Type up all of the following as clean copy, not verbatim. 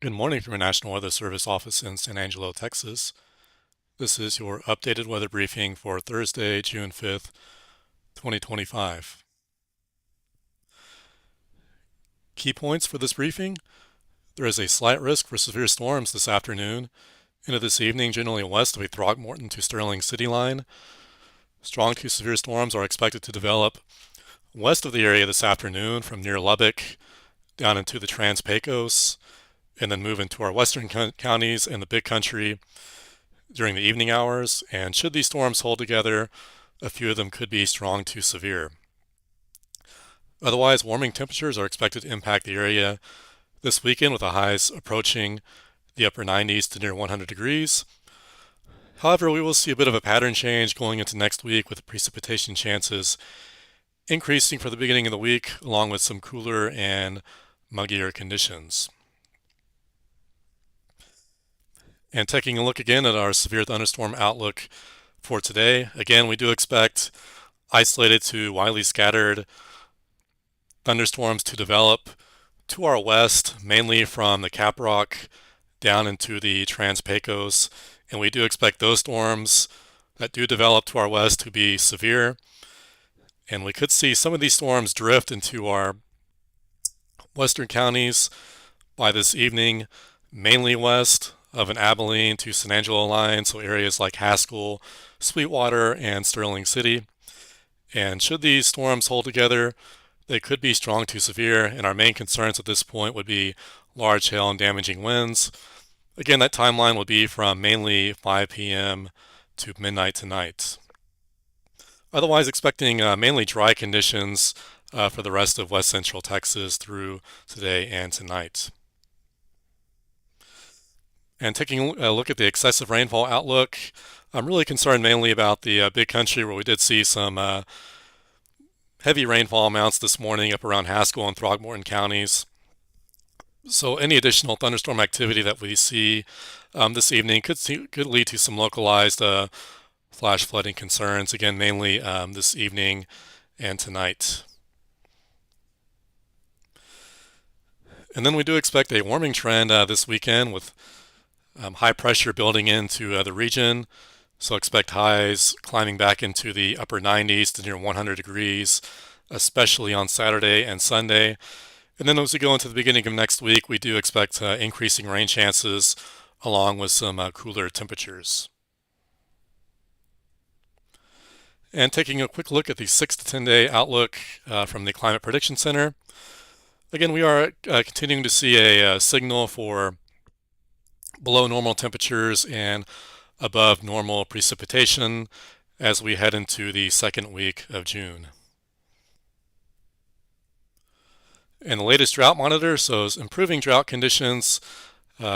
Good morning from your National Weather Service office in San Angelo, Texas. This is your updated weather briefing for Thursday, June 5th, 2025. Key points for this briefing: there is a slight risk for severe storms this afternoon into this evening, generally west of a Throckmorton to Sterling City line. Strong to severe storms are expected to develop west of the area this afternoon from near Lubbock down into the Trans-Pecos, and then move into our western counties and the Big Country during the evening hours. And should these storms hold together, a few of them could be strong to severe. Otherwise, warming temperatures are expected to impact the area this weekend, with the highs approaching the upper 90s to near 100 degrees. However, we will see a bit of a pattern change going into next week, with precipitation chances increasing for the beginning of the week, along with some cooler and muggier conditions. And taking a look again at our severe thunderstorm outlook for today, again, we do expect isolated to widely scattered thunderstorms to develop to our west, mainly from the Caprock down into the Trans-Pecos. And we do expect those storms that do develop to our west to be severe. And we could see some of these storms drift into our western counties by this evening, mainly west of an Abilene to San Angelo line, so areas like Haskell, Sweetwater, and Sterling City. And should these storms hold together, they could be strong to severe, and our main concerns at this point would be large hail and damaging winds. Again, that timeline will be from mainly 5 p.m. to midnight tonight. Otherwise, expecting mainly dry conditions for the rest of west central Texas through today and tonight. And taking a look at the excessive rainfall outlook, I'm really concerned mainly about the Big Country, where we did see some heavy rainfall amounts this morning up around Haskell and Throckmorton counties. So any additional thunderstorm activity that we see this evening could lead to some localized flash flooding concerns, again, mainly this evening and tonight. And then we do expect a warming trend this weekend, with high pressure building into the region. So expect highs climbing back into the upper 90s to near 100 degrees, especially on Saturday and Sunday. And then as we go into the beginning of next week, we do expect increasing rain chances along with some cooler temperatures. And taking a quick look at the 6 to 10 day outlook from the Climate Prediction Center. Again, we are continuing to see a signal for below normal temperatures and above normal precipitation as we head into the second week of June. And the latest drought monitor shows improving drought conditions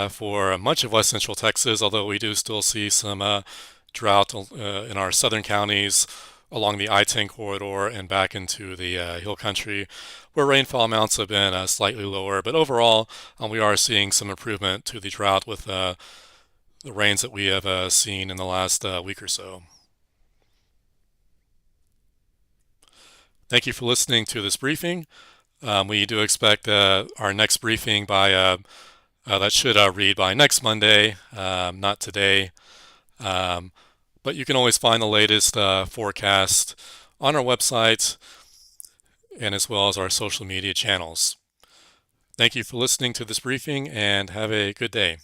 for much of west central Texas, although we do still see some drought in our southern counties along the I-10 corridor and back into the hill country, where rainfall amounts have been slightly lower. But overall, we are seeing some improvement to the drought with the rains that we have seen in the last week or so. Thank you for listening to this briefing. We do expect our next briefing that should read by next Monday, not today. But you can always find the latest forecast on our website and as well as our social media channels. Thank you for listening to this briefing, and have a good day.